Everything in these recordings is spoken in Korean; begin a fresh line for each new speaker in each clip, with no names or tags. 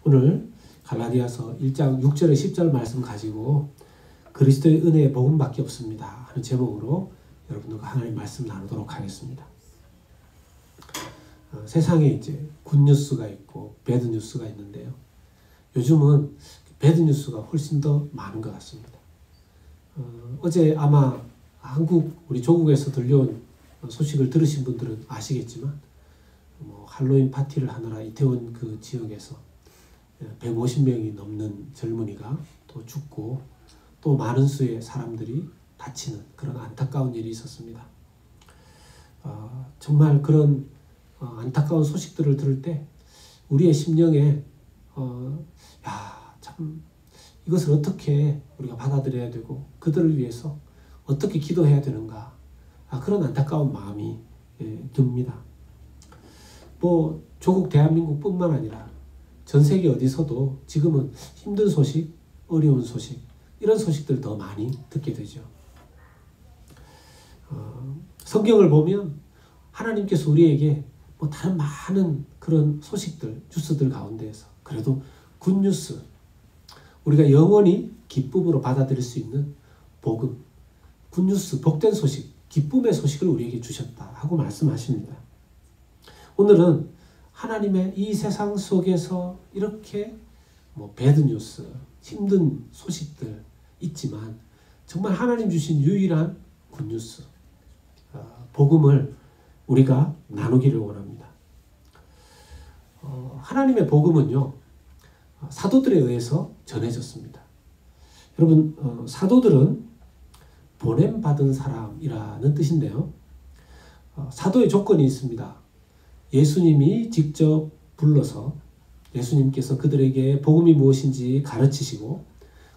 오늘 갈라디아서 1장 6절에 10절 말씀 가지고 그리스도의 은혜의 복음밖에 없습니다 하는 제목으로 여러분들과 하나님 말씀 나누도록 하겠습니다. 세상에 이제 굿뉴스가 있고 배드뉴스가 있는데요. 요즘은 배드뉴스가 훨씬 더 많은 것 같습니다. 어제 아마 우리 조국에서 들려온 소식을 들으신 분들은 아시겠지만 할로윈 파티를 하느라 이태원 그 지역에서 150명이 넘는 젊은이가 또 죽고 또 많은 수의 사람들이 다치는 그런 안타까운 일이 있었습니다. 정말 그런 안타까운 소식들을 들을 때 우리의 심령에 참 이것을 어떻게 우리가 받아들여야 되고 그들을 위해서 어떻게 기도해야 되는가 그런 안타까운 마음이 듭니다. 조국 대한민국뿐만 아니라 전 세계 어디서도 지금은 힘든 소식, 어려운 소식 이런 소식들 더 많이 듣게 되죠. 성경을 보면 하나님께서 우리에게 다른 많은 그런 소식들, 뉴스들 가운데에서 그래도 굿뉴스, 우리가 영원히 기쁨으로 받아들일 수 있는 복음, 굿뉴스, 복된 소식, 기쁨의 소식을 우리에게 주셨다 하고 말씀하십니다. 오늘은 하나님의 이 세상 속에서 이렇게 배드뉴스, 힘든 소식들 있지만 정말 하나님 주신 유일한 굿뉴스, 복음을 우리가 나누기를 원합니다. 하나님의 복음은요, 사도들에 의해서 전해졌습니다. 여러분, 사도들은 보냄받은 사람이라는 뜻인데요. 사도의 조건이 있습니다. 예수님이 직접 불러서 예수님께서 그들에게 복음이 무엇인지 가르치시고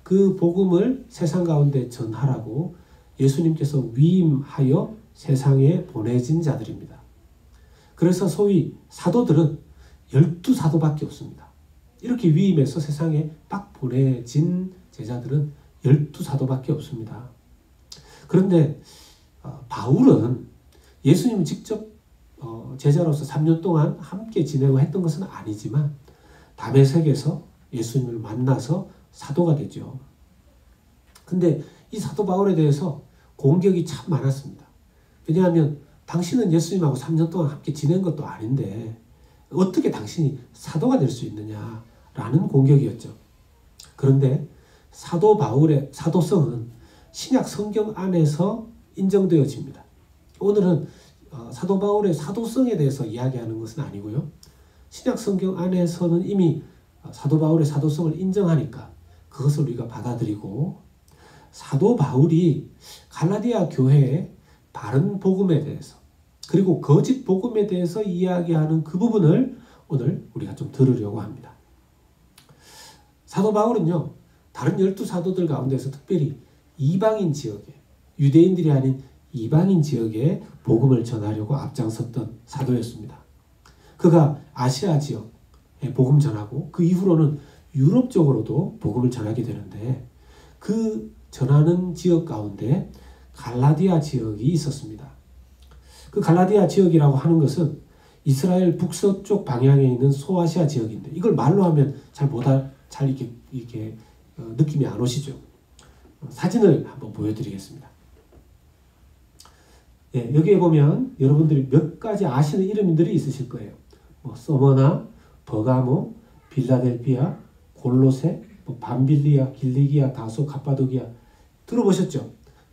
그 복음을 세상 가운데 전하라고 예수님께서 위임하여 세상에 보내진 자들입니다. 그래서 소위 사도들은 12사도밖에 없습니다. 이렇게 위임해서 세상에 딱 보내진 제자들은 12사도밖에 없습니다. 그런데 바울은 예수님을 직접 제자로서 3년 동안 함께 지내고 했던 것은 아니지만 다메섹에서 예수님을 만나서 사도가 되죠. 근데 이 사도 바울에 대해서 공격이 참 많았습니다. 왜냐하면 당신은 예수님하고 3년 동안 함께 지낸 것도 아닌데 어떻게 당신이 사도가 될 수 있느냐라는 공격이었죠. 그런데 사도 바울의 사도성은 신약 성경 안에서 인정되어집니다. 오늘은 사도 바울의 사도성에 대해서 이야기하는 것은 아니고요. 신약 성경 안에서는 이미 사도 바울의 사도성을 인정하니까 그것을 우리가 받아들이고 사도 바울이 갈라디아 교회의 바른 복음에 대해서 그리고 거짓 복음에 대해서 이야기하는 그 부분을 오늘 우리가 좀 들으려고 합니다. 사도 바울은요, 다른 12사도들 가운데서 특별히 이방인 지역에, 유대인들이 아닌 이방인 지역에 복음을 전하려고 앞장섰던 사도였습니다. 그가 아시아 지역에 복음 전하고 그 이후로는 유럽 쪽으로도 복음을 전하게 되는데 그 전하는 지역 가운데 갈라디아 지역이 있었습니다. 그 갈라디아 지역이라고 하는 것은 이스라엘 북서쪽 방향에 있는 소아시아 지역인데 이걸 말로 하면 잘 이렇게 느낌이 안 오시죠? 사진을 한번 보여드리겠습니다. 여기에 보면 여러분들이 몇 가지 아시는 이름들이 있으실 거예요. 서머나, 버가모, 빌라델피아, 골로새, 밤빌리아, 길리기아, 다소, 카파도기아 들어보셨죠?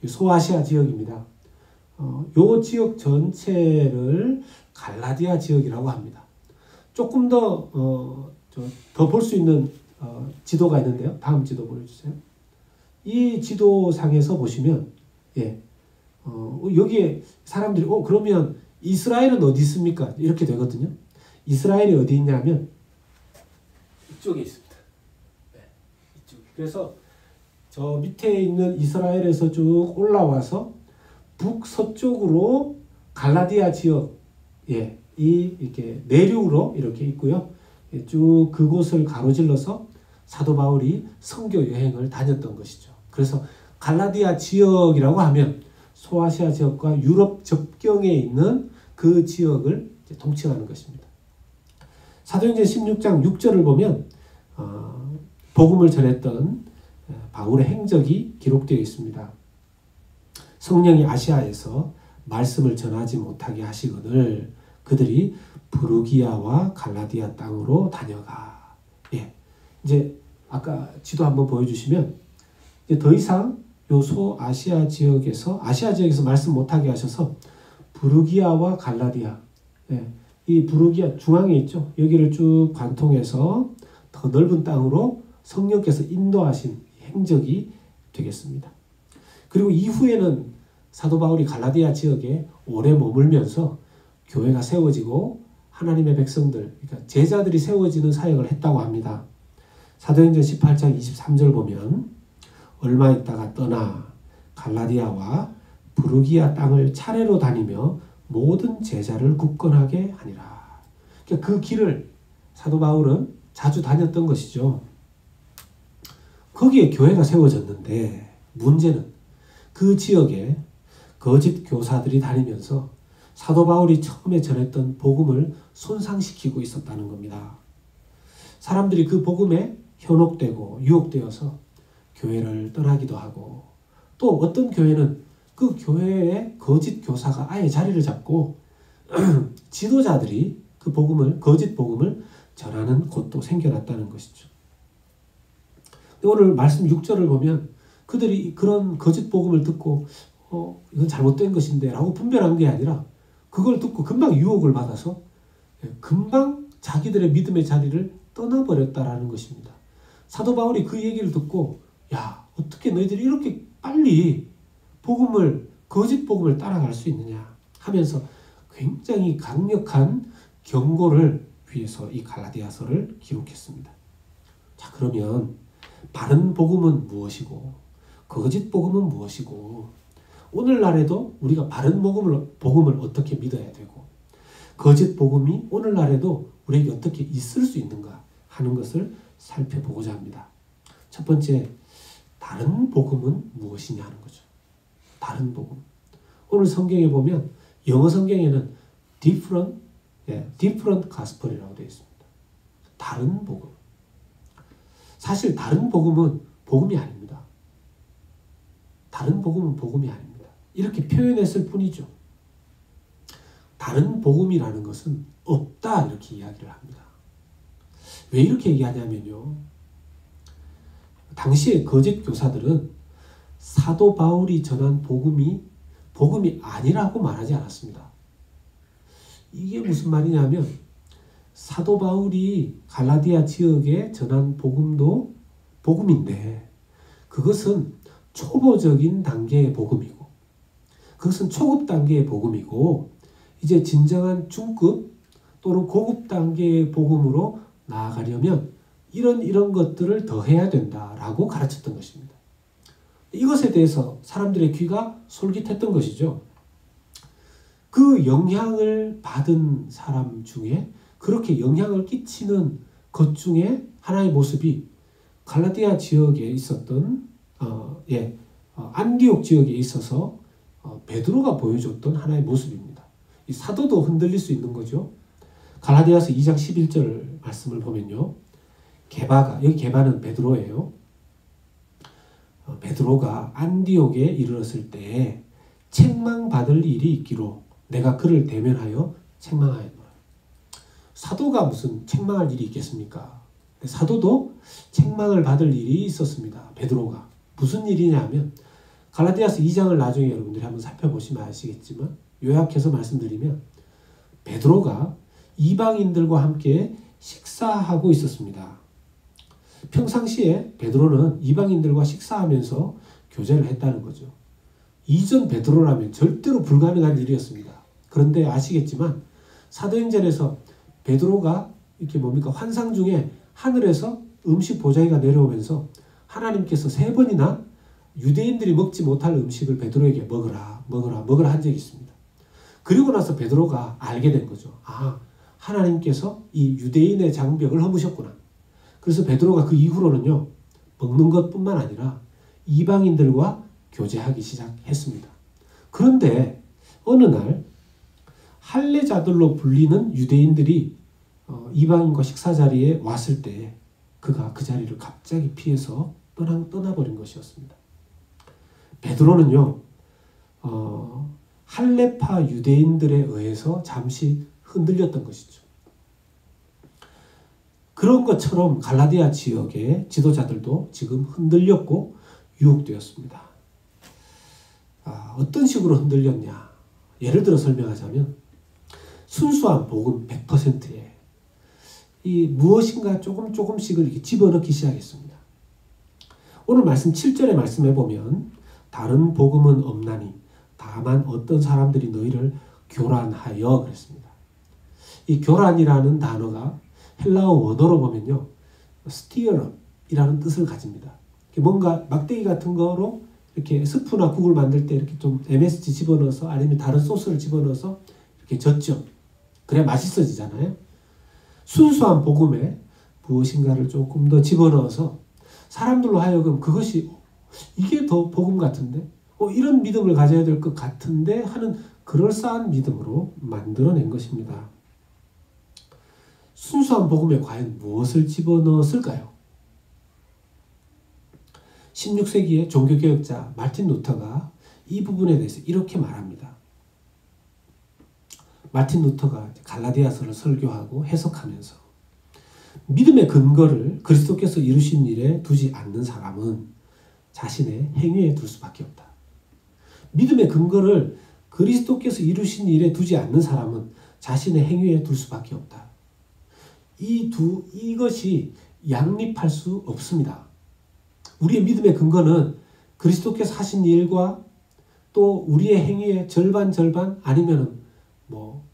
소아시아 지역입니다. 요 지역 전체를 갈라디아 지역이라고 합니다. 조금 더 볼 수 있는 지도가 있는데요. 다음 지도 보여주세요. 이 지도상에서 보시면 여기에 사람들이 그러면 이스라엘은 어디 있습니까? 이렇게 되거든요. 이스라엘이 어디 있냐면 이쪽에 있습니다. 이쪽. 그래서 저 밑에 있는 이스라엘에서 쭉 올라와서 북서쪽으로 갈라디아 지역, 이렇게 내륙으로 이렇게 있고요. 쭉 그곳을 가로질러서 사도 바울이 선교 여행을 다녔던 것이죠. 그래서 갈라디아 지역이라고 하면 소아시아 지역과 유럽 접경에 있는 그 지역을 통칭하는 것입니다. 사도행전 16장 6절을 보면 복음을 전했던 바울의 행적이 기록되어 있습니다. 성령이 아시아에서 말씀을 전하지 못하게 하시거늘 그들이 부르기아와 갈라디아 땅으로 다녀가. 예, 이제 아까 지도 한번 보여주시면 이제 더 이상 요 소아시아 지역에서 말씀 못하게 하셔서 부르기아와 갈라디아, 예, 이 부르기아 중앙에 있죠. 여기를 쭉 관통해서 더 넓은 땅으로 성령께서 인도하신 행적이 되겠습니다. 그리고 이후에는 사도 바울이 갈라디아 지역에 오래 머물면서 교회가 세워지고 하나님의 백성들, 그러니까 제자들이 세워지는 사역을 했다고 합니다. 사도행전 18장 23절 보면 얼마 있다가 떠나 갈라디아와 부르기아 땅을 차례로 다니며 모든 제자를 굳건하게 하니라. 그러니까 그 길을 사도 바울은 자주 다녔던 것이죠. 거기에 교회가 세워졌는데 문제는 그 지역에 거짓 교사들이 다니면서 사도 바울이 처음에 전했던 복음을 손상시키고 있었다는 겁니다. 사람들이 그 복음에 현혹되고 유혹되어서 교회를 떠나기도 하고, 또 어떤 교회는 그 교회에 거짓 교사가 아예 자리를 잡고 지도자들이 그 복음을, 거짓 복음을 전하는 곳도 생겨났다는 것이죠. 오늘 말씀 6절을 보면 그들이 그런 거짓 복음을 듣고 이건 잘못된 것인데 라고 분별한 게 아니라 그걸 듣고 금방 유혹을 받아서 금방 자기들의 믿음의 자리를 떠나버렸다라는 것입니다. 사도 바울이 그 얘기를 듣고, 야, 어떻게 너희들이 이렇게 빨리 거짓 복음을 따라갈 수 있느냐 하면서 굉장히 강력한 경고를 위해서 이 갈라디아서를 기록했습니다. 자, 그러면 바른 복음은 무엇이고 거짓 복음은 무엇이고, 오늘날에도 우리가 바른 복음을 어떻게 믿어야 되고 거짓 복음이 오늘날에도 우리에게 어떻게 있을 수 있는가 하는 것을 살펴보고자 합니다. 첫 번째, 다른 복음은 무엇이냐 하는 거죠. 다른 복음. 오늘 성경에 보면 영어 성경에는 different gospel이라고 되어 있습니다. 다른 복음. 사실 다른 복음은 복음이 아닙니다. 다른 복음은 복음이 아닙니다. 이렇게 표현했을 뿐이죠. 다른 복음이라는 것은 없다, 이렇게 이야기를 합니다. 왜 이렇게 얘기하냐면요, 당시의 거짓 교사들은 사도 바울이 전한 복음이 아니라고 말하지 않았습니다. 이게 무슨 말이냐면 사도 바울이 갈라디아 지역에 전한 복음도 복음인데 그것은 초보적인 단계의 복음이고, 그것은 초급 단계의 복음이고, 이제 진정한 중급 또는 고급 단계의 복음으로 나아가려면 이런 것들을 더 해야 된다라고 가르쳤던 것입니다. 이것에 대해서 사람들의 귀가 솔깃했던 것이죠. 그 영향을 받은 사람 중에, 그렇게 영향을 끼치는 것 중에 하나의 모습이 갈라디아 지역에 있었던 안디옥 지역에 있어서 베드로가 보여줬던 하나의 모습입니다. 이 사도도 흔들릴 수 있는 거죠. 갈라디아서 2장 11절 말씀을 보면요, 여기 게바는 베드로예요. 베드로가 안디옥에 이르렀을 때에 책망받을 일이 있기로 내가 그를 대면하여 책망하였노라. 사도가 무슨 책망할 일이 있겠습니까? 사도도 책망을 받을 일이 있었습니다. 베드로가. 무슨 일이냐면 갈라디아서 2장을 나중에 여러분들이 한번 살펴보시면 아시겠지만, 요약해서 말씀드리면 베드로가 이방인들과 함께 식사하고 있었습니다. 평상시에 베드로는 이방인들과 식사하면서 교제를 했다는 거죠. 이전 베드로라면 절대로 불가능한 일이었습니다. 그런데 아시겠지만 사도행전에서 베드로가 이렇게 환상 중에 하늘에서 음식 보자기가 내려오면서 하나님께서 3번이나 유대인들이 먹지 못할 음식을 베드로에게 먹으라 한 적이 있습니다. 그리고 나서 베드로가 알게 된 거죠. 아, 하나님께서 이 유대인의 장벽을 허무셨구나. 그래서 베드로가 그 이후로는요, 먹는 것뿐만 아니라 이방인들과 교제하기 시작했습니다. 그런데 어느 날 할례자들로 불리는 유대인들이 이방인과 식사 자리에 왔을 때 그가 그 자리를 갑자기 피해서 떠나버린 것이었습니다. 베드로는요, 할레파 유대인들에 의해서 잠시 흔들렸던 것이죠. 그런 것처럼 갈라디아 지역의 지도자들도 지금 흔들렸고 유혹되었습니다. 어떤 식으로 흔들렸냐? 예를 들어 설명하자면 순수한 복음 100%에 이 무엇인가 조금씩을 이렇게 집어넣기 시작했습니다. 오늘 말씀 7절의 말씀해 보면 다른 복음은 없나니 다만 어떤 사람들이 너희를 교란하여 그랬습니다. 이 교란이라는 단어가 헬라어 원어로 보면요, stir up이라는 뜻을 가집니다. 뭔가 막대기 같은 거로 이렇게 스프나 국을 만들 때 이렇게 좀 MSG 집어넣어서 아니면 다른 소스를 집어넣어서 이렇게 젓죠. 그래야 맛있어지잖아요. 순수한 복음에 무엇인가를 조금 더 집어넣어서 사람들로 하여금 그것이 이게 더 복음 같은데, 이런 믿음을 가져야 될 것 같은데 하는 그럴싸한 믿음으로 만들어낸 것입니다. 순수한 복음에 과연 무엇을 집어넣었을까요? 16세기의 종교개혁자 마틴 루터가 이 부분에 대해서 이렇게 말합니다. 마틴 루터가 갈라디아서를 설교하고 해석하면서 믿음의 근거를 그리스도께서 이루신 일에 두지 않는 사람은 자신의 행위에 둘 수밖에 없다. 믿음의 근거를 그리스도께서 이루신 일에 두지 않는 사람은 자신의 행위에 둘 수밖에 없다. 이것이 양립할 수 없습니다. 우리의 믿음의 근거는 그리스도께서 하신 일과 또 우리의 행위의 절반 아니면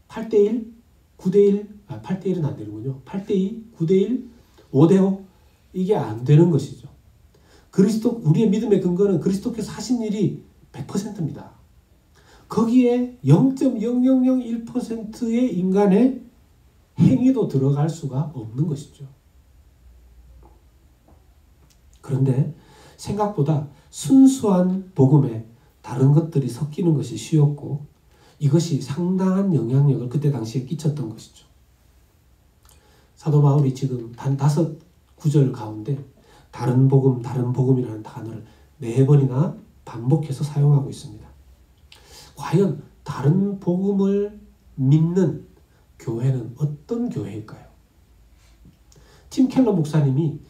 8대1, 9대1, 8대1은 안 되는군요. 8대2, 9대1, 5대5 이게 안 되는 것이죠. 우리의 믿음의 근거는 그리스도께서 하신 일이 100%입니다. 거기에 0.0001%의 인간의 행위도 들어갈 수가 없는 것이죠. 그런데 생각보다 순수한 복음에 다른 것들이 섞이는 것이 쉬웠고 이것이 상당한 영향력을 그때 당시에 끼쳤던 것이죠. 사도 바울이 지금 단 5구절 가운데 다른 복음이라는 단어를 4번이나 반복해서 사용하고 있습니다. 과연 다른 복음을 믿는 교회는 어떤 교회일까요? 팀 켈러 목사님이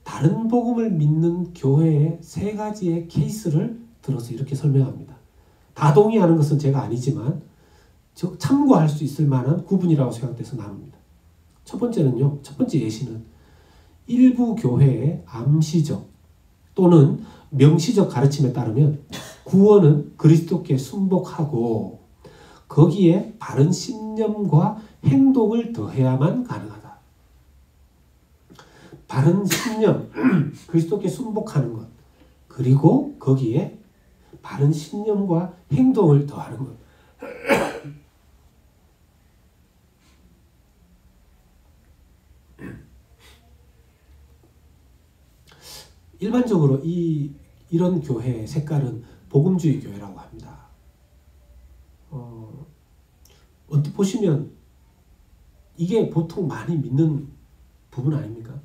다른 복음을 믿는 교회의 3가지의 케이스를 들어서 이렇게 설명합니다. 다 동의하는 것은 제가 아니지만 참고할 수 있을 만한 구분이라고 생각돼서 나눕니다. 첫 번째 예시는 일부 교회의 암시적 또는 명시적 가르침에 따르면 구원은 그리스도께 순복하고 거기에 바른 신념과 행동을 더해야만 가능하다. 바른 신념, 그리스도께 순복하는 것, 그리고 거기에 바른 신념과 행동을 더하는 것. 일반적으로 이런 교회의 색깔은 복음주의 교회라고 합니다. 언뜻 보시면 이게 보통 많이 믿는 부분 아닙니까?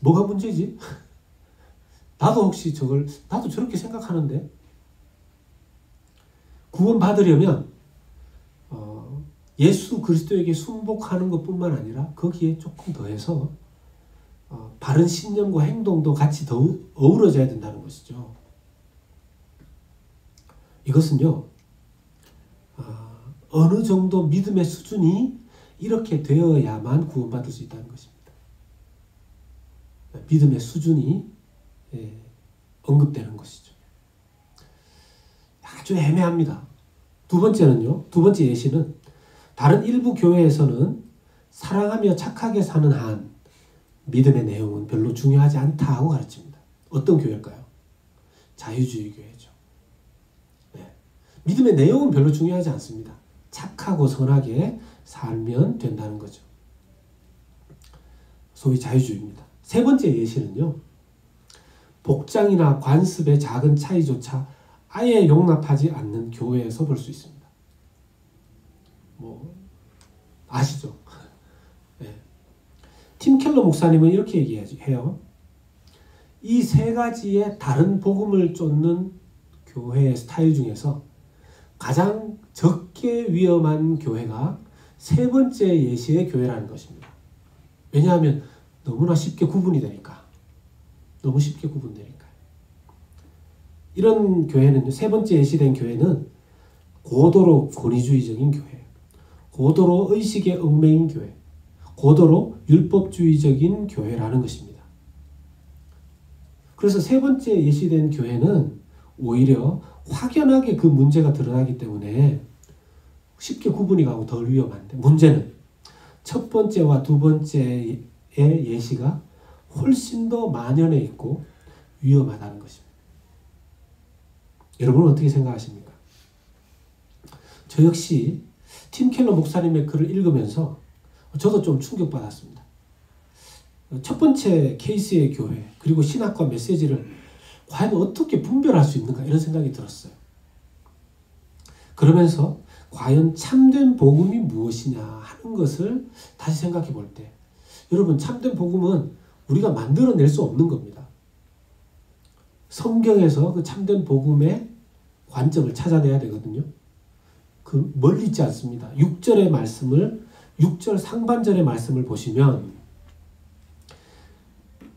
뭐가 문제지? 나도 저렇게 생각하는데 구원받으려면 예수 그리스도에게 순복하는 것뿐만 아니라 거기에 조금 더해서 바른 신념과 행동도 같이 더 어우러져야 된다는 것이죠. 이것은요, 어느 정도 믿음의 수준이 이렇게 되어야만 구원받을 수 있다는 것입니다. 믿음의 수준이 언급되는 것이죠. 아주 애매합니다. 두 번째 예시는 다른 일부 교회에서는 사랑하며 착하게 사는 한 믿음의 내용은 별로 중요하지 않다고 가르칩니다. 어떤 교회일까요? 자유주의 교회죠. 믿음의 내용은 별로 중요하지 않습니다. 착하고 선하게 살면 된다는 거죠. 소위 자유주의입니다. 세 번째 예시는요, 복장이나 관습의 작은 차이조차 아예 용납하지 않는 교회에서 볼 수 있습니다. 아시죠? 네. 팀 켈러 목사님은 이렇게 얘기해요. 이 세 가지의 다른 복음을 쫓는 교회의 스타일 중에서 가장 적게 위험한 교회가 세 번째 예시의 교회라는 것입니다. 왜냐하면 너무나 쉽게 구분이 되니까. 너무 쉽게 구분되니까. 이런 교회는, 세 번째 예시된 교회는 고도로 권위주의적인 교회, 고도로 의식에 얽매인 교회, 고도로 율법주의적인 교회라는 것입니다. 그래서 세 번째 예시된 교회는 오히려 확연하게 그 문제가 드러나기 때문에 쉽게 구분이 가고 덜 위험한데, 문제는 첫 번째와 두 번째의 예시가 훨씬 더 만연해 있고 위험하다는 것입니다. 여러분은 어떻게 생각하십니까? 저 역시 팀 켈러 목사님의 글을 읽으면서 저도 좀 충격받았습니다. 첫 번째 케이스의 교회, 그리고 신학과 메시지를 과연 어떻게 분별할 수 있는가, 이런 생각이 들었어요. 그러면서 과연 참된 복음이 무엇이냐 하는 것을 다시 생각해 볼 때, 여러분, 참된 복음은 우리가 만들어낼 수 없는 겁니다. 성경에서 그 참된 복음의 관점을 찾아내야 되거든요. 그 멀리 있지 않습니다. 6절의 말씀을, 6절 상반절의 말씀을 보시면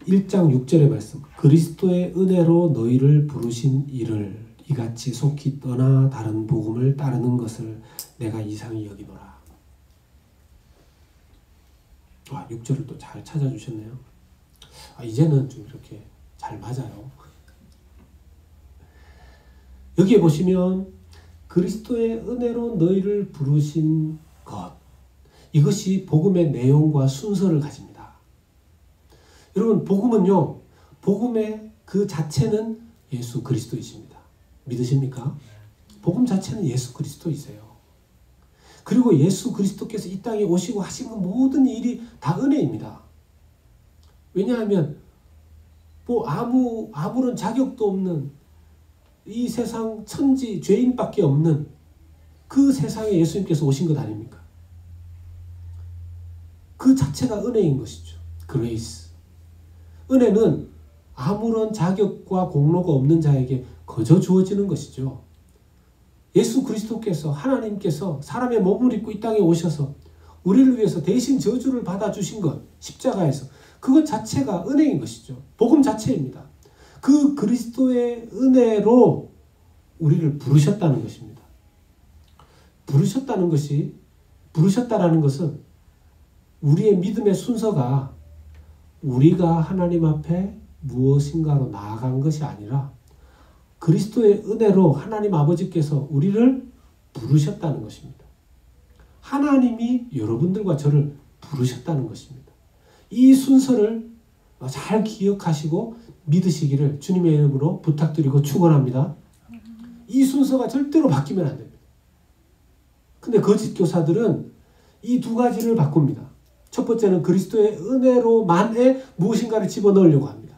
1장 6절의 말씀, 그리스도의 은혜로 너희를 부르신 이를 이같이 속히 떠나 다른 복음을 따르는 것을 내가 이상히 여기노라. 6절을 또 잘 찾아주셨네요. 이제는 좀 이렇게 잘 맞아요. 여기에 보시면 그리스도의 은혜로 너희를 부르신 것, 이것이 복음의 내용과 순서를 가집니다. 여러분, 복음은요, 복음의 그 자체는 예수 그리스도이십니다. 믿으십니까? 복음 자체는 예수 그리스도이세요. 그리고 예수 그리스도께서 이 땅에 오시고 하신 그 모든 일이 다 은혜입니다. 왜냐하면 아무런 자격도 없는 이 세상 천지 죄인밖에 없는 그 세상에 예수님께서 오신 것 아닙니까? 그 자체가 은혜인 것이죠. 그레이스. 은혜는 아무런 자격과 공로가 없는 자에게 거저 주어지는 것이죠. 예수 그리스도께서, 하나님께서 사람의 몸을 입고 이 땅에 오셔서 우리를 위해서 대신 저주를 받아주신 것, 십자가에서, 그것 자체가 은혜인 것이죠. 복음 자체입니다. 그 그리스도의 은혜로 우리를 부르셨다는 것입니다. 부르셨다라는 것은 우리의 믿음의 순서가 우리가 하나님 앞에 무엇인가로 나아간 것이 아니라 그리스도의 은혜로 하나님 아버지께서 우리를 부르셨다는 것입니다. 하나님이 여러분들과 저를 부르셨다는 것입니다. 이 순서를 잘 기억하시고 믿으시기를 주님의 이름으로 부탁드리고 축원합니다. 이 순서가 절대로 바뀌면 안 됩니다. 근데 거짓 교사들은 이 두 가지를 바꿉니다. 첫 번째는 그리스도의 은혜로만에 무엇인가를 집어넣으려고 합니다.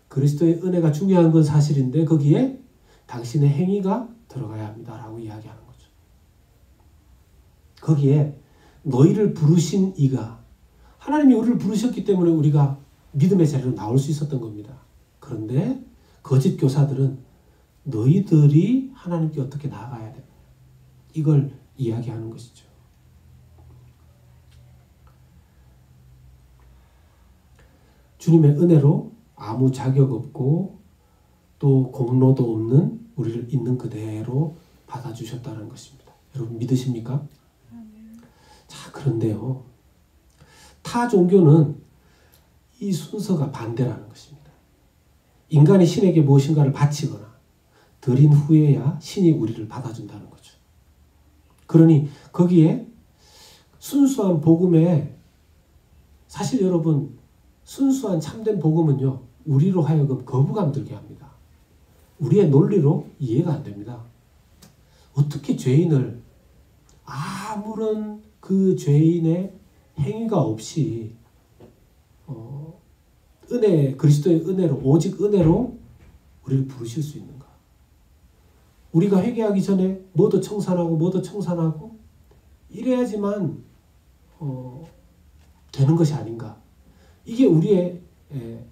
그리스도의 은혜가 중요한 건 사실인데 거기에 당신의 행위가 들어가야 합니다라고 이야기하는 거죠. 거기에 너희를 부르신 이가, 하나님이 우리를 부르셨기 때문에 우리가 믿음의 자리로 나올 수 있었던 겁니다. 그런데 거짓 교사들은 너희들이 하나님께 어떻게 나아가야 되느냐, 이걸 이야기하는 것이죠. 주님의 은혜로 아무 자격 없고 또 공로도 없는 우리를 있는 그대로 받아주셨다는 것입니다. 여러분 믿으십니까? 자, 그런데요, 타 종교는 이 순서가 반대라는 것입니다. 인간이 신에게 무엇인가를 바치거나 드린 후에야 신이 우리를 받아준다는 거죠. 그러니 거기에 순수한 복음에, 사실 여러분, 순수한 참된 복음은요, 우리로 하여금 거부감 들게 합니다. 우리의 논리로 이해가 안 됩니다. 어떻게 죄인을 아무런 그 죄인의 행위가 없이 그리스도의 은혜로, 오직 은혜로 우리를 부르실 수 있는가? 우리가 회개하기 전에 뭐도 청산하고 이래야지만 되는 것이 아닌가? 이게 우리의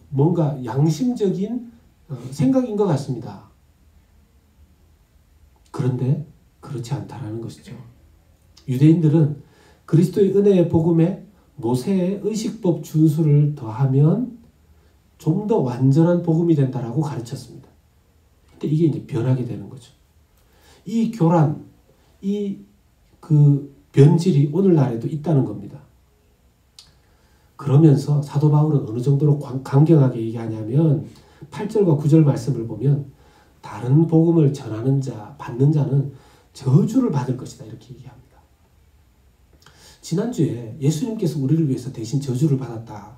뭔가 양심적인 생각인 것 같습니다. 그런데 그렇지 않다라는 것이죠. 유대인들은 그리스도의 은혜의 복음에 모세의 의식법 준수를 더하면 좀 더 완전한 복음이 된다라고 가르쳤습니다. 근데 이게 이제 변하게 되는 거죠. 이 교란, 그 변질이 오늘날에도 있다는 겁니다. 그러면서 사도 바울은 어느 정도로 강경하게 얘기하냐면 8절과 9절 말씀을 보면 다른 복음을 전하는 자, 받는 자는 저주를 받을 것이다 이렇게 얘기합니다. 지난주에 예수님께서 우리를 위해서 대신 저주를 받았다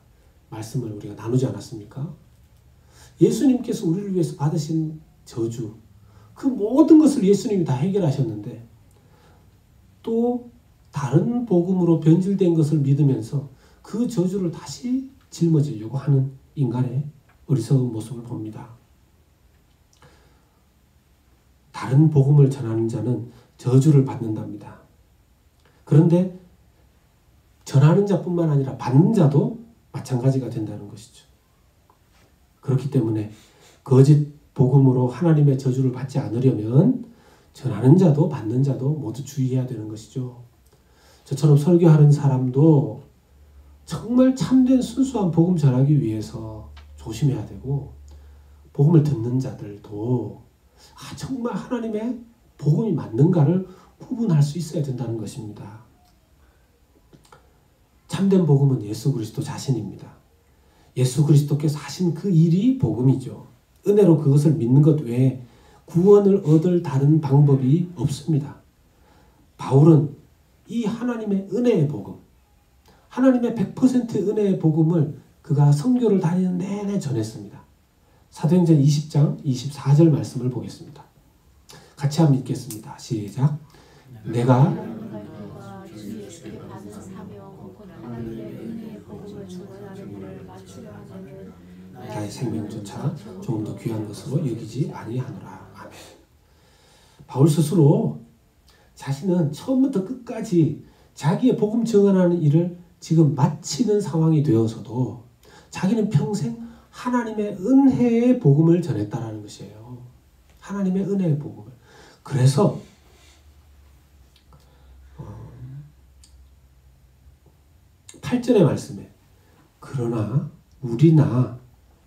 말씀을 우리가 나누지 않았습니까? 예수님께서 우리를 위해서 받으신 저주, 그 모든 것을 예수님이 다 해결하셨는데 또 다른 복음으로 변질된 것을 믿으면서 그 저주를 다시 짊어지려고 하는 인간의 어리석은 모습을 봅니다. 다른 복음을 전하는 자는 저주를 받는답니다. 그런데 전하는 자뿐만 아니라 받는 자도 마찬가지가 된다는 것이죠. 그렇기 때문에 거짓 복음으로 하나님의 저주를 받지 않으려면 전하는 자도 받는 자도 모두 주의해야 되는 것이죠. 저처럼 설교하는 사람도 정말 참된 순수한 복음 전하기 위해서 조심해야 되고, 복음을 듣는 자들도 정말 하나님의 복음이 맞는가를 구분할 수 있어야 된다는 것입니다. 참된 복음은 예수 그리스도 자신입니다. 예수 그리스도께서 하신 그 일이 복음이죠. 은혜로 그것을 믿는 것 외에 구원을 얻을 다른 방법이 없습니다. 바울은 이 하나님의 은혜의 복음, 하나님의 100% 은혜의 복음을 그가 선교를 다니는 내내 전했습니다. 사도행전 20장 24절 말씀을 보겠습니다. 같이 한번 읽겠습니다. 시작. 내가 나의 생명조차 조금 더 귀한 것으로 여기지 아니하노라. 아멘. 바울 스스로 자신은 처음부터 끝까지 자기의 복음 증언하는 일을 지금 마치는 상황이 되어서도 자기는 평생 하나님의 은혜의 복음을 전했다라는 것이에요. 하나님의 은혜의 복음을. 그래서 8절의 말씀에 그러나 우리나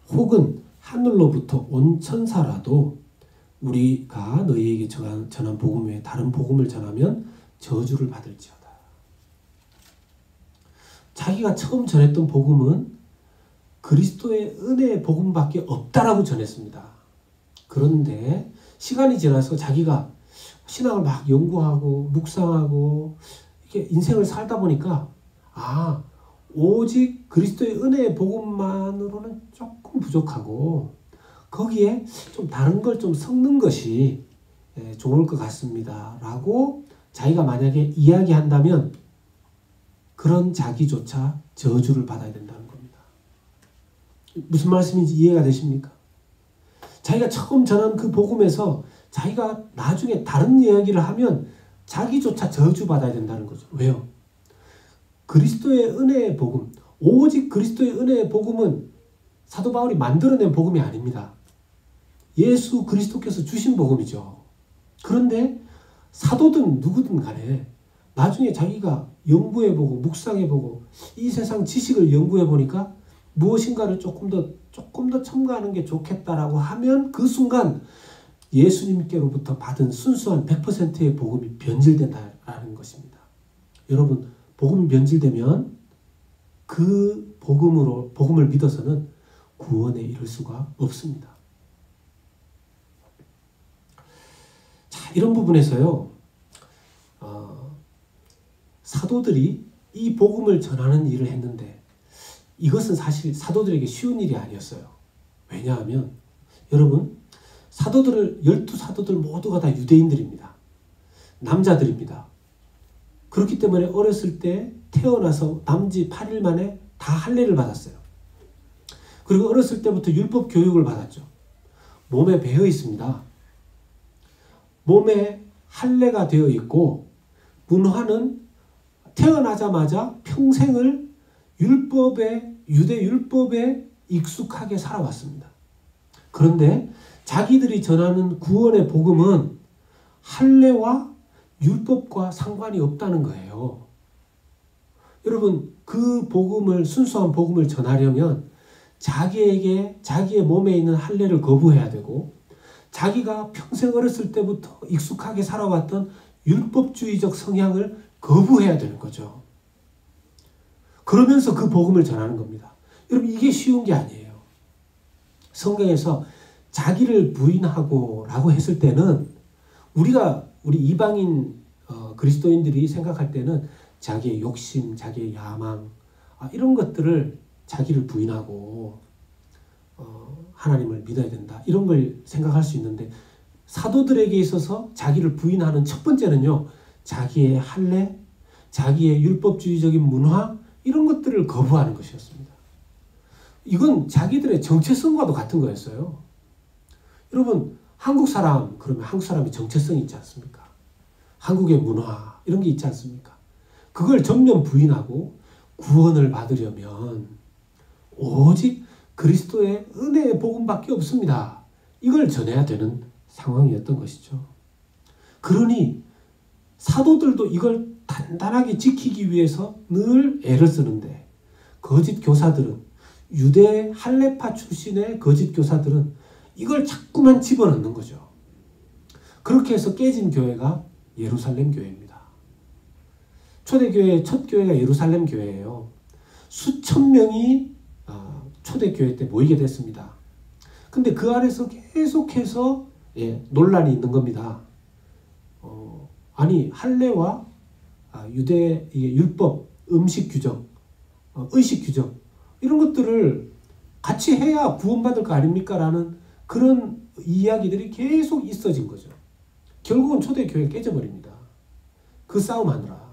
혹은 하늘로부터 온 천사라도 우리가 너희에게 전한 복음 외에 다른 복음을 전하면 저주를 받을지어다. 자기가 처음 전했던 복음은 그리스도의 은혜의 복음밖에 없다라고 전했습니다. 그런데 시간이 지나서 자기가 신앙을 막 연구하고 묵상하고 이렇게 인생을 살다 보니까 오직 그리스도의 은혜의 복음만으로는 조금 부족하고 거기에 좀 다른 걸 좀 섞는 것이 좋을 것 같습니다. 라고 자기가 만약에 이야기한다면 그런 자기조차 저주를 받아야 된다는 겁니다. 무슨 말씀인지 이해가 되십니까? 자기가 처음 전한 그 복음에서 자기가 나중에 다른 이야기를 하면 자기조차 저주받아야 된다는 거죠. 왜요? 그리스도의 은혜의 복음, 오직 그리스도의 은혜의 복음은 사도 바울이 만들어낸 복음이 아닙니다. 예수 그리스도께서 주신 복음이죠. 그런데 사도든 누구든 간에 나중에 자기가 연구해보고 묵상해보고 이 세상 지식을 연구해보니까 무엇인가를 조금 더 첨가하는 게 좋겠다라고 하면 그 순간 예수님께로부터 받은 순수한 100%의 복음이 변질된다라는 것입니다. 여러분, 복음이 변질되면 그 복음을 믿어서는 구원에 이를 수가 없습니다. 자, 이런 부분에서요, 사도들이 이 복음을 전하는 일을 했는데 이것은 사실 사도들에게 쉬운 일이 아니었어요. 왜냐하면 여러분, 12사도들 모두가 다 유대인들입니다. 남자들입니다. 그렇기 때문에 어렸을 때 태어나서 남지 8일 만에 다 할례를 받았어요. 그리고 어렸을 때부터 율법 교육을 받았죠. 몸에 배어 있습니다. 몸에 할례가 되어 있고 문화는 태어나자마자 평생을 유대 율법에 익숙하게 살아왔습니다. 그런데 자기들이 전하는 구원의 복음은 할례와 율법과 상관이 없다는 거예요. 여러분, 그 복음을, 순수한 복음을 전하려면 자기의 몸에 있는 할례를 거부해야 되고, 자기가 평생 어렸을 때부터 익숙하게 살아왔던 율법주의적 성향을 거부해야 되는 거죠. 그러면서 그 복음을 전하는 겁니다. 여러분, 이게 쉬운 게 아니에요. 성경에서 자기를 부인하고 라고 했을 때는 우리 이방인 그리스도인들이 생각할 때는 자기의 욕심, 자기의 야망, 이런 것들을 자기를 부인하고 하나님을 믿어야 된다, 이런 걸 생각할 수 있는데, 사도들에게 있어서 자기를 부인하는 첫 번째는요, 자기의 할례, 자기의 율법주의적인 문화, 이런 것들을 거부하는 것이었습니다. 이건 자기들의 정체성과도 같은 거였어요. 여러분, 한국 사람 그러면 한국 사람이 정체성이 있지 않습니까? 한국의 문화 이런 게 있지 않습니까? 그걸 전면 부인하고 구원을 받으려면 오직 그리스도의 은혜의 복음밖에 없습니다. 이걸 전해야 되는 상황이었던 것이죠. 그러니 사도들도 이걸 단단하게 지키기 위해서 늘 애를 쓰는데, 거짓 교사들은, 유대 할례파 출신의 거짓 교사들은 이걸 자꾸만 집어넣는 거죠. 그렇게 해서 깨진 교회가 예루살렘 교회입니다. 초대교회의 첫 교회가 예루살렘 교회예요. 수천 명이 초대교회 때 모이게 됐습니다. 근데 그 안에서 계속해서 논란이 있는 겁니다. 아니, 할례와 유대 율법, 음식 규정, 의식 규정, 이런 것들을 같이 해야 구원받을 거 아닙니까? 라는 그런 이야기들이 계속 있어진 거죠. 결국은 초대교회가 깨져버립니다. 그 싸움하느라.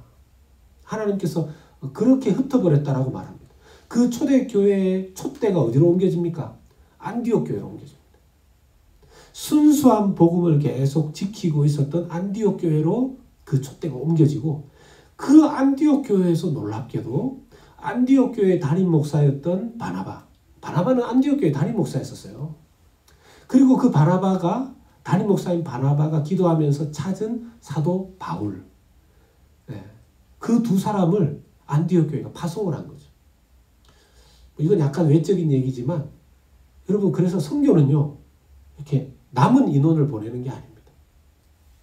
하나님께서 그렇게 흩어버렸다라고 말합니다. 그 초대교회의 촛대가 어디로 옮겨집니까? 안디옥 교회로 옮겨집니다. 순수한 복음을 계속 지키고 있었던 안디옥 교회로 그 촛대가 옮겨지고, 그 안디옥 교회에서 놀랍게도 안디옥 교회 담임 목사였던 바나바는 안디옥 교회 담임 목사였었어요. 그리고 그 담임 목사인 바나바가 기도하면서 찾은 사도 바울, 그 두 사람을 안디옥 교회가 파송을 한 거죠. 이건 약간 외적인 얘기지만, 여러분, 그래서 선교는요, 이렇게 남은 인원을 보내는 게 아닙니다.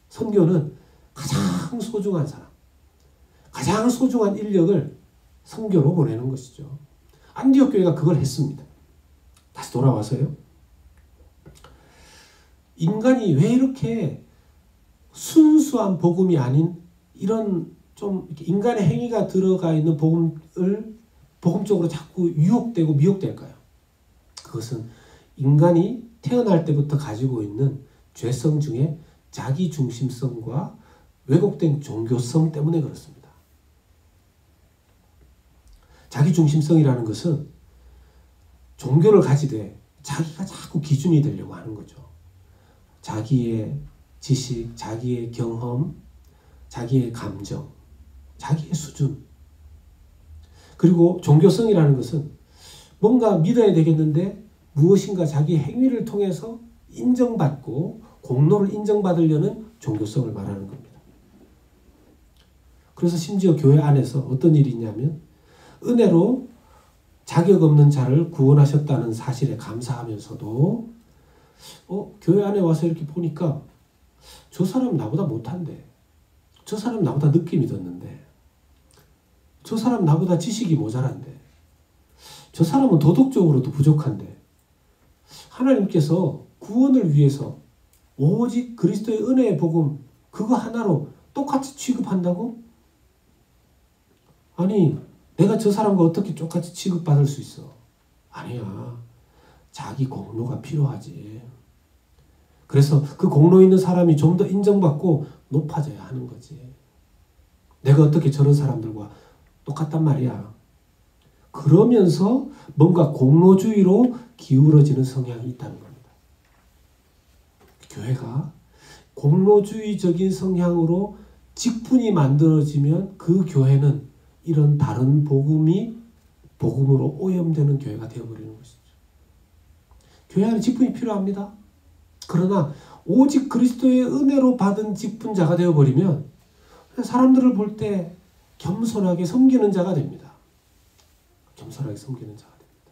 선교는 가장 소중한 사람, 가장 소중한 인력을 선교로 보내는 것이죠. 안디옥 교회가 그걸 했습니다. 다시 돌아와서요, 인간이 왜 이렇게 순수한 복음이 아닌 이런 좀 인간의 행위가 들어가 있는 복음 쪽으로 자꾸 유혹되고 미혹될까요? 그것은 인간이 태어날 때부터 가지고 있는 죄성 중에 자기중심성과 왜곡된 종교성 때문에 그렇습니다. 자기중심성이라는 것은 종교를 가지되 자기가 자꾸 기준이 되려고 하는 거죠. 자기의 지식, 자기의 경험, 자기의 감정, 자기의 수준. 그리고 종교성이라는 것은 뭔가 믿어야 되겠는데 무엇인가 자기 행위를 통해서 인정받고 공로를 인정받으려는 종교성을 말하는 겁니다. 그래서 심지어 교회 안에서 어떤 일이 있냐면, 은혜로 자격 없는 자를 구원하셨다는 사실에 감사하면서도 교회 안에 와서 이렇게 보니까 저 사람 나보다 못한데, 저 사람 나보다 늦게 믿었는데, 저 사람 나보다 지식이 모자란데, 저 사람은 도덕적으로도 부족한데, 하나님께서 구원을 위해서 오직 그리스도의 은혜의 복음 그거 하나로 똑같이 취급한다고? 아니, 내가 저 사람과 어떻게 똑같이 취급받을 수 있어? 아니야. 자기 공로가 필요하지. 그래서 그 공로 있는 사람이 좀 더 인정받고 높아져야 하는 거지. 내가 어떻게 저런 사람들과 똑같단 말이야. 그러면서 뭔가 공로주의로 기울어지는 성향이 있다는 겁니다. 교회가 공로주의적인 성향으로 직분이 만들어지면 그 교회는 이런 다른 복음이 복음으로 오염되는 교회가 되어버리는 것이죠. 교회 안에 직분이 필요합니다. 그러나 오직 그리스도의 은혜로 받은 직분자가 되어버리면 사람들을 볼 때 겸손하게 섬기는 자가 됩니다. 겸손하게 섬기는 자가 됩니다.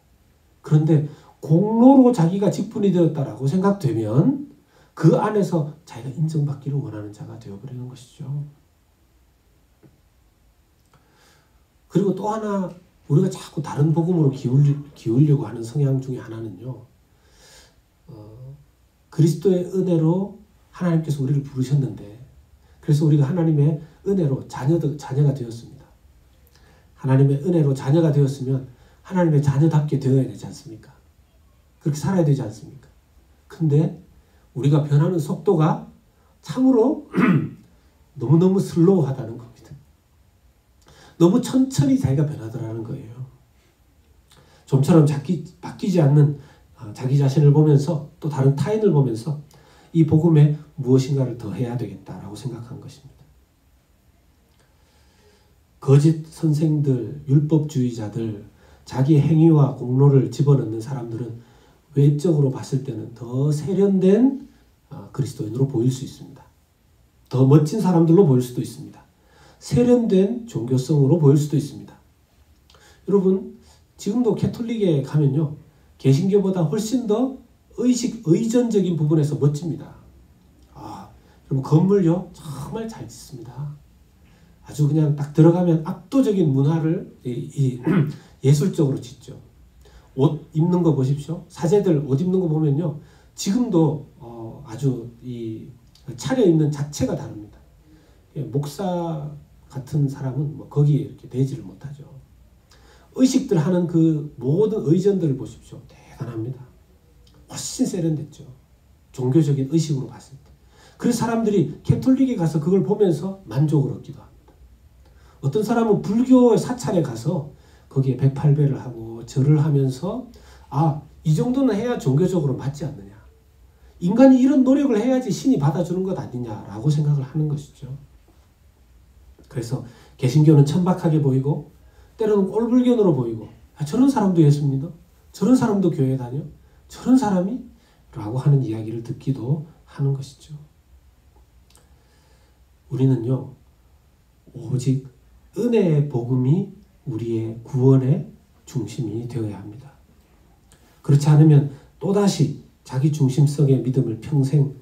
그런데 공로로 자기가 직분이 되었다라고 생각되면 그 안에서 자기가 인정받기를 원하는 자가 되어버리는 것이죠. 그리고 또 하나 우리가 자꾸 다른 복음으로 기울려고 하는 성향 중에 하나는요. 그리스도의 은혜로 하나님께서 우리를 부르셨는데 그래서 우리가 하나님의 은혜로 자녀가 되었습니다. 하나님의 은혜로 자녀가 되었으면 하나님의 자녀답게 되어야 되지 않습니까? 그렇게 살아야 되지 않습니까? 근데 우리가 변하는 속도가 참으로 너무너무 슬로우하다는 겁니다. 너무 천천히 자기가 변하더라는 거예요. 좀처럼 바뀌지 않는 자기 자신을 보면서 또 다른 타인을 보면서 이 복음에 무엇인가를 더 해야 되겠다라고 생각한 것입니다. 거짓 선생들, 율법주의자들, 자기 행위와 공로를 집어넣는 사람들은 외적으로 봤을 때는 더 세련된 그리스도인으로 보일 수 있습니다. 더 멋진 사람들로 보일 수도 있습니다. 세련된 종교성으로 보일 수도 있습니다. 여러분, 지금도 캐톨릭에 가면요. 개신교보다 훨씬 더 의전적인 부분에서 멋집니다. 여러분, 건물요. 정말 잘 짓습니다. 아주 그냥 딱 들어가면 압도적인 문화를 예술적으로 짓죠. 옷 입는 거 보십시오. 사제들 옷 입는 거 보면요. 지금도 아주 이 차려입는 자체가 다릅니다. 목사 같은 사람은 뭐 거기에 이렇게 되지를 못하죠. 의식들 하는 그 모든 의전들을 보십시오. 대단합니다. 훨씬 세련됐죠. 종교적인 의식으로 봤을 때. 그래서 사람들이 캐톨릭에 가서 그걸 보면서 만족을 얻기도 합니다. 어떤 사람은 불교의 사찰에 가서 거기에 108배를 하고 절을 하면서 이 정도는 해야 종교적으로 맞지 않느냐. 인간이 이런 노력을 해야지 신이 받아주는 것 아니냐라고 생각을 하는 것이죠. 그래서 개신교는 천박하게 보이고 때로는 꼴불견으로 보이고 저런 사람도 예수 믿어? 저런 사람도 교회 다녀? 저런 사람이? 라고 하는 이야기를 듣기도 하는 것이죠. 우리는요. 오직 은혜의 복음이 우리의 구원의 중심이 되어야 합니다. 그렇지 않으면 또다시 자기 중심성의 믿음을 평생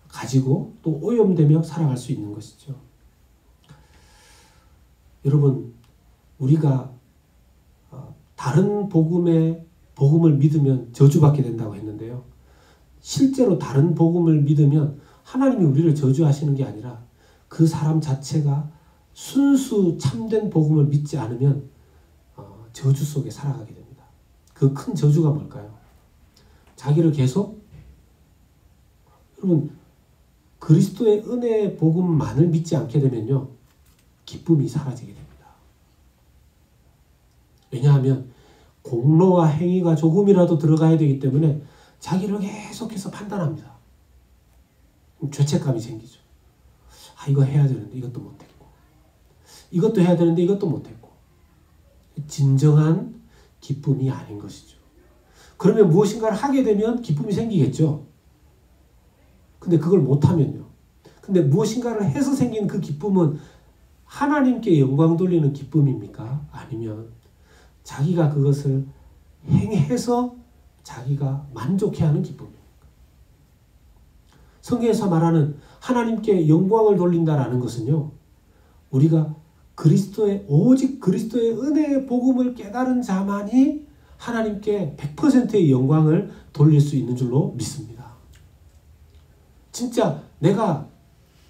가지고 또 오염되며 살아갈 수 있는 것이죠. 여러분, 우리가 다른 복음을 믿으면 저주받게 된다고 했는데요. 실제로 다른 복음을 믿으면 하나님이 우리를 저주하시는 게 아니라 그 사람 자체가 순수 참된 복음을 믿지 않으면 저주 속에 살아가게 됩니다. 그 큰 저주가 뭘까요? 자기를 계속 여러분 그리스도의 은혜의 복음만을 믿지 않게 되면요. 기쁨이 사라지게 됩니다. 왜냐하면 공로와 행위가 조금이라도 들어가야 되기 때문에 자기를 계속해서 판단합니다. 죄책감이 생기죠. 이거 해야 되는데 이것도 못했고 이것도 해야 되는데 이것도 못했고 진정한 기쁨이 아닌 것이죠. 그러면 무엇인가를 하게 되면 기쁨이 생기겠죠. 근데 그걸 못하면요. 근데 무엇인가를 해서 생긴 그 기쁨은 하나님께 영광 돌리는 기쁨입니까? 아니면 자기가 그것을 행해서 자기가 만족해하는 기쁨입니까? 성경에서 말하는 하나님께 영광을 돌린다라는 것은요. 우리가 오직 그리스도의 은혜의 복음을 깨달은 자만이 하나님께 100%의 영광을 돌릴 수 있는 줄로 믿습니다. 진짜 내가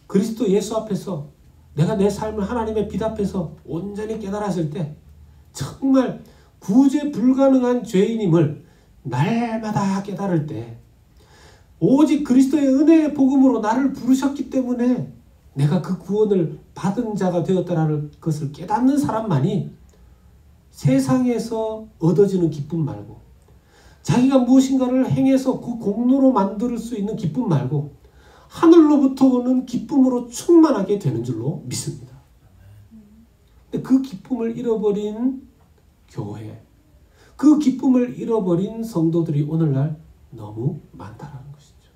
그리스도 예수 앞에서 내가 내 삶을 하나님의 빛 앞에서 온전히 깨달았을 때 정말 구제 불가능한 죄인임을 날마다 깨달을 때 오직 그리스도의 은혜의 복음으로 나를 부르셨기 때문에 내가 그 구원을 받은 자가 되었다라는 것을 깨닫는 사람만이 세상에서 얻어지는 기쁨 말고 자기가 무엇인가를 행해서 그 공로로 만들 수 있는 기쁨 말고 하늘로부터 오는 기쁨으로 충만하게 되는 줄로 믿습니다. 근데 그 기쁨을 잃어버린 교회, 그 기쁨을 잃어버린 성도들이 오늘날 너무 많다라는 것이죠.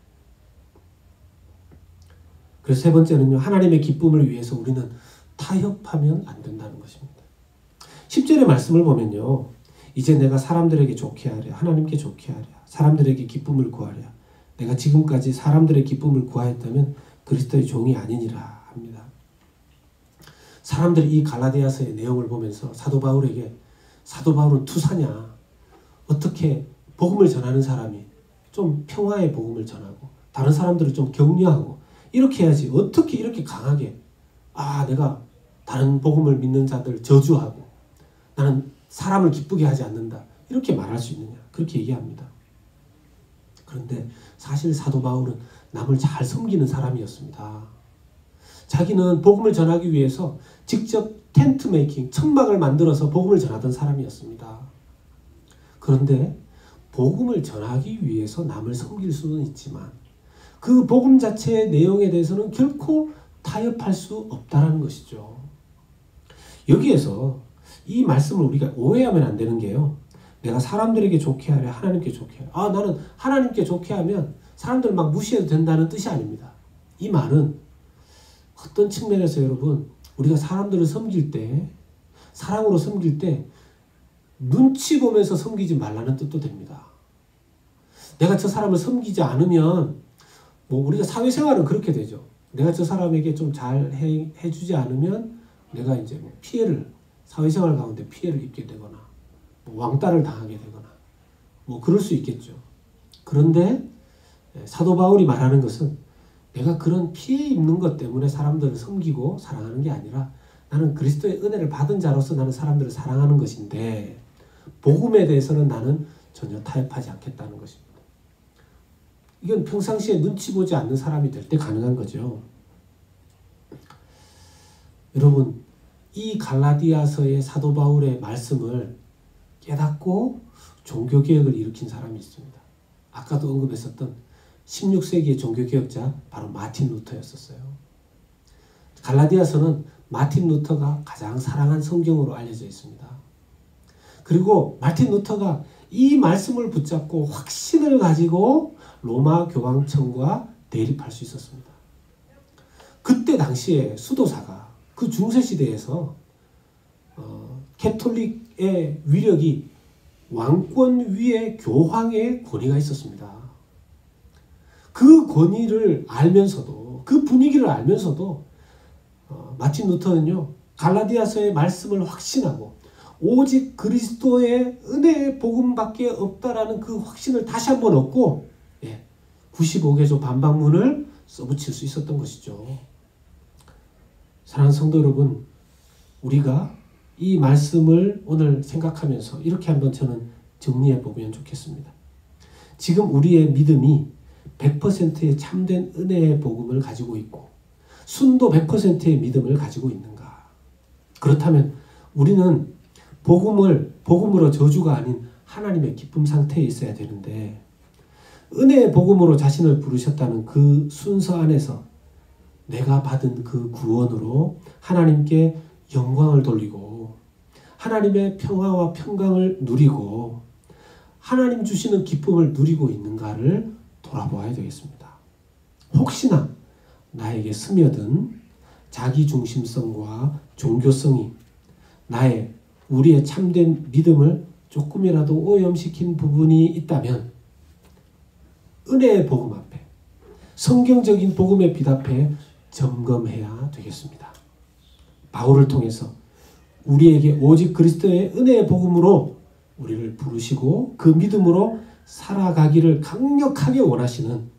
그래서 세 번째는요, 하나님의 기쁨을 위해서 우리는 타협하면 안 된다는 것입니다. 10절의 말씀을 보면요, 이제 내가 사람들에게 좋게 하랴, 하나님께 좋게 하랴, 사람들에게 기쁨을 구하랴. 내가 지금까지 사람들의 기쁨을 구하였다면 그리스도의 종이 아니니라 합니다. 사람들이 이 갈라디아서의 내용을 보면서 사도 바울은 투사냐? 어떻게 복음을 전하는 사람이 좀 평화의 복음을 전하고 다른 사람들을 좀 격려하고 이렇게 해야지 어떻게 이렇게 강하게 내가 다른 복음을 믿는 자들 저주하고 나는 사람을 기쁘게 하지 않는다 이렇게 말할 수 있느냐? 그렇게 얘기합니다. 그런데 사실 사도 바울은 남을 잘 섬기는 사람이었습니다. 자기는 복음을 전하기 위해서 직접 텐트 메이킹, 천막을 만들어서 복음을 전하던 사람이었습니다. 그런데 복음을 전하기 위해서 남을 섬길 수는 있지만 그 복음 자체의 내용에 대해서는 결코 타협할 수 없다는 것이죠. 여기에서 이 말씀을 우리가 오해하면 안 되는 게요. 내가 사람들에게 좋게 하랴, 하나님께 좋게 하랴. 나는 하나님께 좋게 하면 사람들 막 무시해도 된다는 뜻이 아닙니다. 이 말은 어떤 측면에서 여러분, 우리가 사람들을 섬길 때, 사랑으로 섬길 때 눈치 보면서 섬기지 말라는 뜻도 됩니다. 내가 저 사람을 섬기지 않으면 우리가 사회생활은 그렇게 되죠. 내가 저 사람에게 좀 잘 해주지 않으면 내가 이제 피해를, 사회생활 가운데 피해를 입게 되거나 왕따를 당하게 되거나 그럴 수 있겠죠. 그런데 사도 바울이 말하는 것은 내가 그런 피해 입는 것 때문에 사람들을 섬기고 사랑하는 게 아니라 나는 그리스도의 은혜를 받은 자로서 나는 사람들을 사랑하는 것인데 복음에 대해서는 나는 전혀 타협하지 않겠다는 것입니다. 이건 평상시에 눈치 보지 않는 사람이 될 때 가능한 거죠. 여러분, 이 갈라디아서의 사도 바울의 말씀을 깨닫고 종교개혁을 일으킨 사람이 있습니다. 아까도 언급했었던 16세기의 종교개혁자 바로 마틴 루터였었어요. 갈라디아서는 마틴 루터가 가장 사랑한 성경으로 알려져 있습니다. 그리고 마틴 루터가 이 말씀을 붙잡고 확신을 가지고 로마 교황청과 대립할 수 있었습니다. 그때 당시에 수도사가 그 중세시대에서 캐톨릭의 위력이 왕권 위에 교황의 권위가 있었습니다. 그 권위를 알면서도, 그 분위기를 알면서도 마틴 루터는요, 갈라디아서의 말씀을 확신하고 오직 그리스도의 은혜의 복음밖에 없다라는 그 확신을 다시 한번 얻고 95개조 반박문을 써붙일 수 있었던 것이죠. 사랑하는 성도 여러분, 우리가 이 말씀을 오늘 생각하면서 이렇게 한번 저는 정리해 보면 좋겠습니다. 지금 우리의 믿음이 100%의 참된 은혜의 복음을 가지고 있고 순도 100%의 믿음을 가지고 있는가? 그렇다면 우리는 복음으로 저주가 아닌 하나님의 기쁨 상태에 있어야 되는데 은혜의 복음으로 자신을 부르셨다는 그 순서 안에서 내가 받은 그 구원으로 하나님께 영광을 돌리고 하나님의 평화와 평강을 누리고 하나님 주시는 기쁨을 누리고 있는가를 돌아보아야 되겠습니다. 혹시나 나에게 스며든 자기중심성과 종교성이 우리의 참된 믿음을 조금이라도 오염시킨 부분이 있다면 은혜의 복음 앞에, 성경적인 복음의 빛 앞에 점검해야 되겠습니다. 바울을 통해서 우리에게 오직 그리스도의 은혜의 복음으로 우리를 부르시고 그 믿음으로 살아가기를 강력하게 원하시는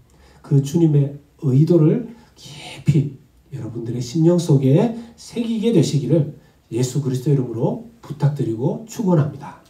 그 주님의 의도를 깊이 여러분들의 심령 속에 새기게 되시기를 예수 그리스도 이름으로 부탁드리고 축원합니다.